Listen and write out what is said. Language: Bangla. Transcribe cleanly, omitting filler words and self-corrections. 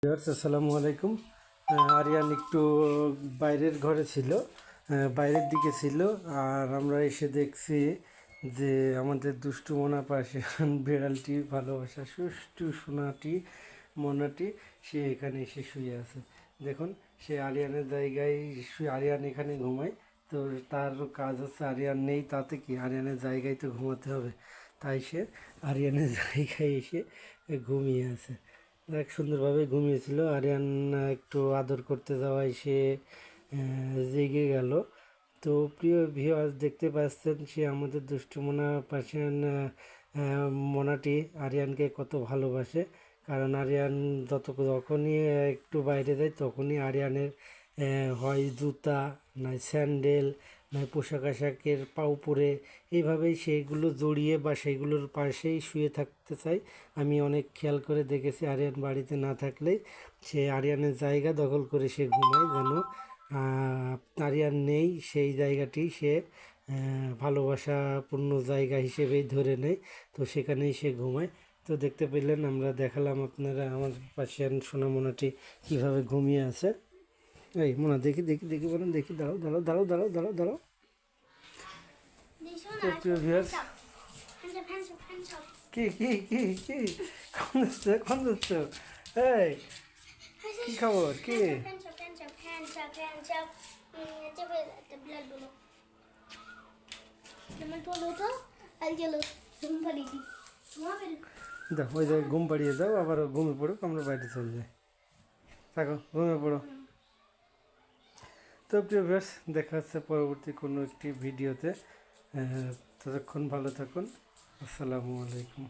আসসালামু আলাইকুম। আরিয়ান একটু বাইরের ঘরে ছিল, বাইরের দিকে ছিল। আর আমরা এসে দেখছি যে আমাদের দুষ্টু মোনা পাশে বিড়ালটি, ভালোবাসা সুষ্ঠু সোনাটি মোনাটি, সে এখানে এসে শুয়ে আছে। দেখুন, সে আরিয়ানের জায়গায় শুয়ে, আরিয়ান এখানে ঘুমায়। তো তার কাজ হচ্ছে, আরিয়ান নেই তাতে কি, আরিয়ানের জায়গায় তো ঘুমাতে হবে। তাই সে আরিয়ানের জায়গায় এসে ঘুমিয়ে আছে। দেখ, সুন্দরভাবে ঘুমিয়েছিল। আরিয়ান একটু আদর করতে যাওয়ায় সে জেগে গেল। তো প্রিয় ভিউয়ার্স, দেখতে পাচ্ছেন সে আমাদের দুষ্টু মোনা পার্সিয়ান মোনাটি আরিয়ানকে কত ভালোবাসে। কারণ আরিয়ান যখনই একটু বাইরে যায় তখনই আরিয়ানের হয় জুতা, নয় স্যান্ডেল, নয় পোশাক আশাকের পাও পরে এইভাবেই সেইগুলো জড়িয়ে বা সেইগুলোর পাশেই শুয়ে থাকতে চাই। আমি অনেক খেয়াল করে দেখেছি, আরিয়ান বাড়িতে না থাকলে সে আরিয়ানের জায়গা দখল করে সে ঘুমায়, যেন আরিয়ান নেই সেই জায়গাটি সে ভালোবাসাপূর্ণ জায়গা হিসেবেই ধরে নেয়। তো সেখানেই সে ঘুমায়। তো দেখতে পেলেন, আমরা দেখালাম আপনারা আমার পার্সিয়ান সোনামোনাটি কীভাবে ঘুমিয়ে আছে। এই মোনা, দেখি দেখি দেখি, বলেন দেখি, দাঁড়াও দাঁড়াও দাঁড়াও দাঁড়াও দাঁড়াও দাঁড়াও। তো প্রিয় ভিউয়ার্স, কি কি কি কি কোন যাচ্ছে, কোন যাচ্ছে? এই, কি খবর, কি? দাও, ওই জায়গায় ঘুম পাড়িয়ে দাও, আবার ঘুমিয়ে পড়ুক, আমরা বাইরে চলে যাই। থাকো, ঘুমিয়ে পড়ো। তো প্রিয় ভিউয়ার্স, দেখা হচ্ছে পরবর্তী কোনো একটি ভিডিওতে। ততক্ষণ ভালো থাকুন। আসসালামু আলাইকুম।